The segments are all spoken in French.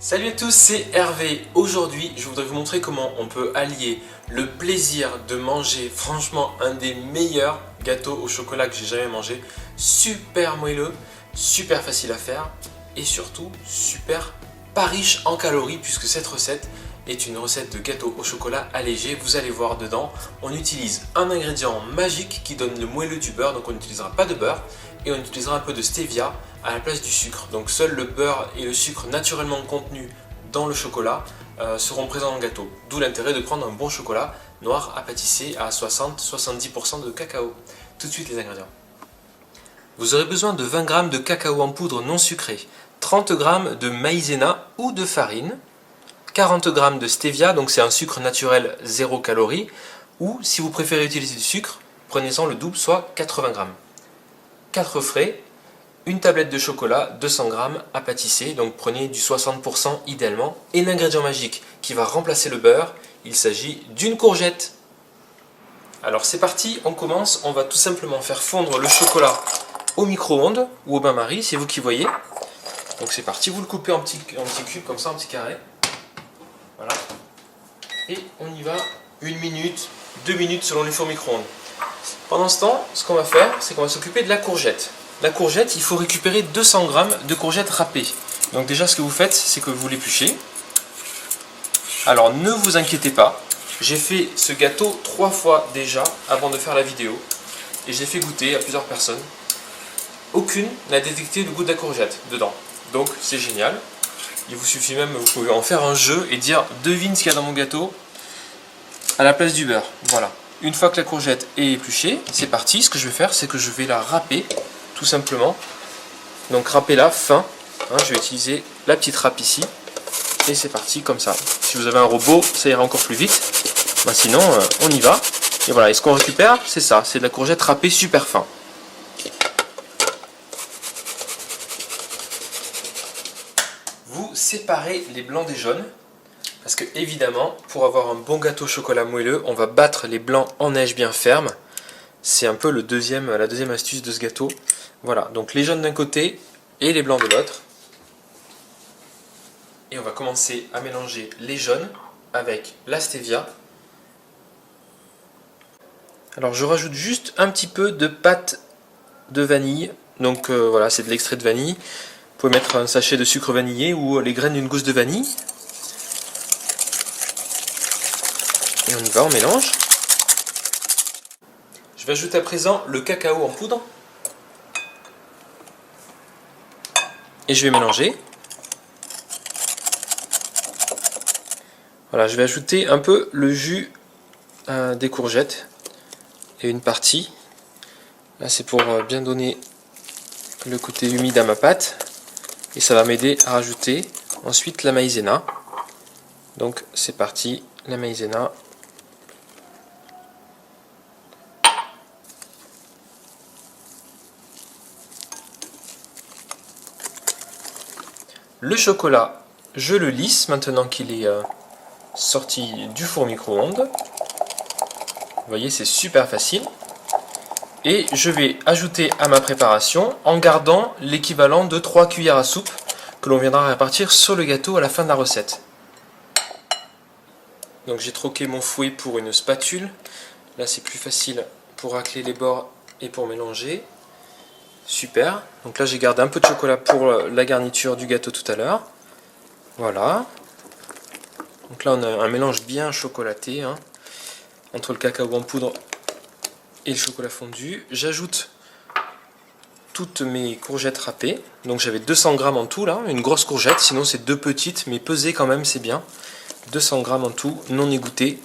Salut à tous, c'est Hervé. Aujourd'hui, je voudrais vous montrer comment on peut allier le plaisir de manger franchement un des meilleurs gâteaux au chocolat que j'ai jamais mangé. Super moelleux, super facile à faire et surtout super pas riche en calories puisque cette recette est une recette de gâteau au chocolat allégé. Vous allez voir dedans, on utilise un ingrédient magique qui donne le moelleux du beurre, donc on n'utilisera pas de beurre et on utilisera un peu de stevia à la place du sucre. Donc seul le beurre et le sucre naturellement contenus dans le chocolat seront présents dans le gâteau. D'où l'intérêt de prendre un bon chocolat noir à pâtisser à 60-70% de cacao. Tout de suite les ingrédients. Vous aurez besoin de 20 g de cacao en poudre non sucré, 30 g de maïzena ou de farine, 40 g de stevia, donc c'est un sucre naturel 0 calories, ou si vous préférez utiliser du sucre, prenez-en le double, soit 80 g. 4 frais, une tablette de chocolat, 200 g à pâtisser, donc prenez du 60% idéalement, et l'ingrédient magique qui va remplacer le beurre, il s'agit d'une courgette. Alors c'est parti, on commence, on va tout simplement faire fondre le chocolat au micro-ondes ou au bain-marie, c'est vous qui voyez. Donc c'est parti, vous le coupez en petits cubes comme ça, en petits carrés. Voilà. Et on y va 1 minute, 2 minutes selon les fours micro-ondes. Pendant ce temps, ce qu'on va faire, c'est qu'on va s'occuper de la courgette. La courgette, il faut récupérer 200 g de courgettes râpées. Donc déjà, ce que vous faites, c'est que vous l'épluchez. Alors ne vous inquiétez pas, j'ai fait ce gâteau 3 fois déjà avant de faire la vidéo. Et je l'ai fait goûter à plusieurs personnes. Aucune n'a détecté le goût de la courgette dedans. Donc c'est génial. Il vous suffit même, vous pouvez en faire un jeu et dire devine ce qu'il y a dans mon gâteau à la place du beurre. Voilà. Une fois que la courgette est épluchée, c'est parti. Ce que je vais faire, c'est que je vais la râper tout simplement. Donc râpez-la fin. Je vais utiliser la petite râpe ici. Et c'est parti comme ça. Si vous avez un robot, ça ira encore plus vite. Sinon, on y va. Et voilà. Et ce qu'on récupère, c'est ça. C'est de la courgette râpée super fin. Vous séparez les blancs des jaunes. Parce que évidemment, pour avoir un bon gâteau au chocolat moelleux, on va battre les blancs en neige bien ferme. C'est un peu la deuxième astuce de ce gâteau. Voilà, donc les jaunes d'un côté et les blancs de l'autre. Et on va commencer à mélanger les jaunes avec la stevia. Alors je rajoute juste un petit peu de pâte de vanille. Donc voilà, c'est de l'extrait de vanille. Vous pouvez mettre un sachet de sucre vanillé ou les graines d'une gousse de vanille. Et on y va, on mélange. Je vais ajouter à présent le cacao en poudre. Et je vais mélanger. Voilà, je vais ajouter un peu le jus des courgettes. Et une partie. Là, c'est pour bien donner le côté humide à ma pâte. Et ça va m'aider à rajouter ensuite la maïzena. Donc c'est parti, la maïzena. Le chocolat, je le lisse maintenant qu'il est sorti du four micro-ondes. Vous voyez, c'est super facile. Et je vais ajouter à ma préparation en gardant l'équivalent de 3 cuillères à soupe que l'on viendra répartir sur le gâteau à la fin de la recette. Donc j'ai troqué mon fouet pour une spatule. Là c'est plus facile pour racler les bords et pour mélanger. Super. Donc là j'ai gardé un peu de chocolat pour la garniture du gâteau tout à l'heure. Voilà. Donc là on a un mélange bien chocolaté entre le cacao en poudre et le chocolat fondu. J'ajoute toutes mes courgettes râpées. Donc j'avais 200 g en tout là, une grosse courgette, sinon c'est 2 petites, mais pesées quand même c'est bien. 200 g en tout, non égoutté.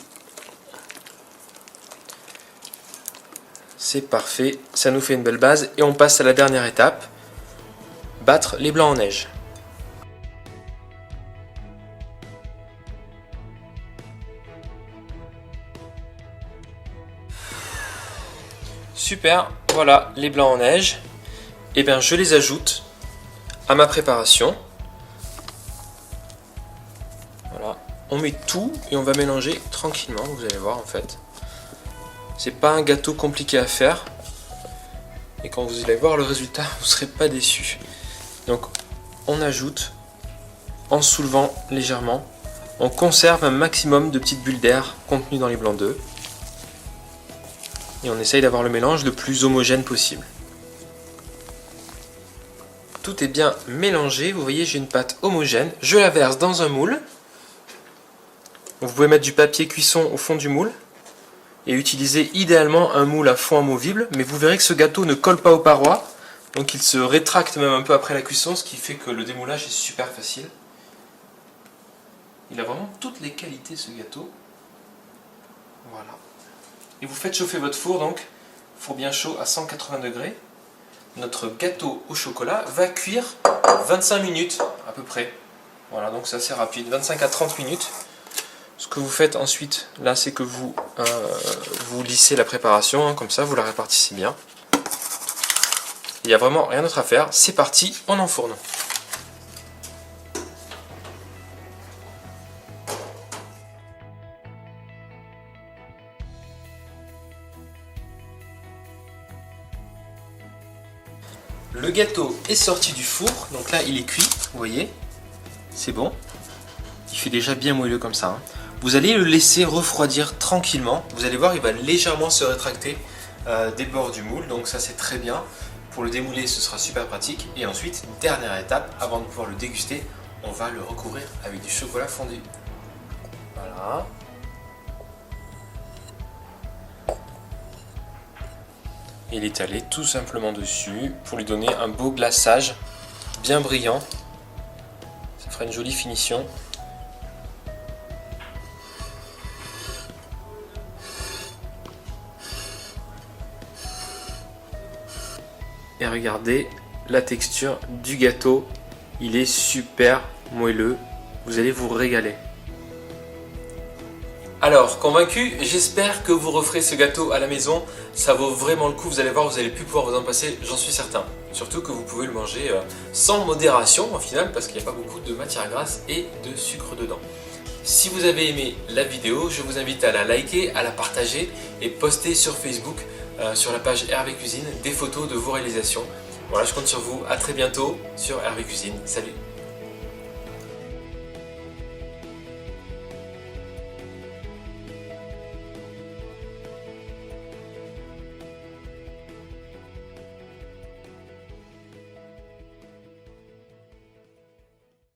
C'est parfait, ça nous fait une belle base et on passe à la dernière étape, battre les blancs en neige. Super, voilà les blancs en neige. Et bien je les ajoute à ma préparation. Voilà, on met tout et on va mélanger tranquillement, vous allez voir en fait. C'est pas un gâteau compliqué à faire. Et quand vous allez voir le résultat, vous ne serez pas déçus. Donc on ajoute en soulevant légèrement, on conserve un maximum de petites bulles d'air contenues dans les blancs d'œufs. Et on essaye d'avoir le mélange le plus homogène possible. Tout est bien mélangé, vous voyez j'ai une pâte homogène, je la verse dans un moule. Vous pouvez mettre du papier cuisson au fond du moule et utiliser idéalement un moule à fond amovible, mais vous verrez que ce gâteau ne colle pas aux parois, donc il se rétracte même un peu après la cuisson, ce qui fait que le démoulage est super facile. Il a vraiment toutes les qualités ce gâteau. Voilà. Et vous faites chauffer votre four, donc four bien chaud à 180 degrés. Notre gâteau au chocolat va cuire 25 minutes à peu près. Voilà, donc c'est assez rapide, 25 à 30 minutes. Ce que vous faites ensuite, là, c'est que vous lissez la préparation, hein, comme ça, vous la répartissez bien. Il n'y a vraiment rien d'autre à faire. C'est parti, on enfourne. Le gâteau est sorti du four, donc là il est cuit, vous voyez, c'est bon. Il fait déjà bien moelleux comme ça. Hein. Vous allez le laisser refroidir tranquillement. Vous allez voir, il va légèrement se rétracter des bords du moule, donc ça c'est très bien. Pour le démouler, ce sera super pratique. Et ensuite, dernière étape, avant de pouvoir le déguster, on va le recouvrir avec du chocolat fondu. Voilà. Et l'étaler tout simplement dessus pour lui donner un beau glaçage bien brillant. Ça fera une jolie finition. Et regardez la texture du gâteau, il est super moelleux, vous allez vous régaler. Alors, convaincu, j'espère que vous referez ce gâteau à la maison, ça vaut vraiment le coup, vous allez voir, vous allez plus pouvoir vous en passer, j'en suis certain. Surtout que vous pouvez le manger sans modération au final, parce qu'il n'y a pas beaucoup de matière grasse et de sucre dedans. Si vous avez aimé la vidéo, je vous invite à la liker, à la partager et poster sur Facebook, sur la page Hervé Cuisine, des photos de vos réalisations. Voilà, je compte sur vous, à très bientôt sur Hervé Cuisine, salut!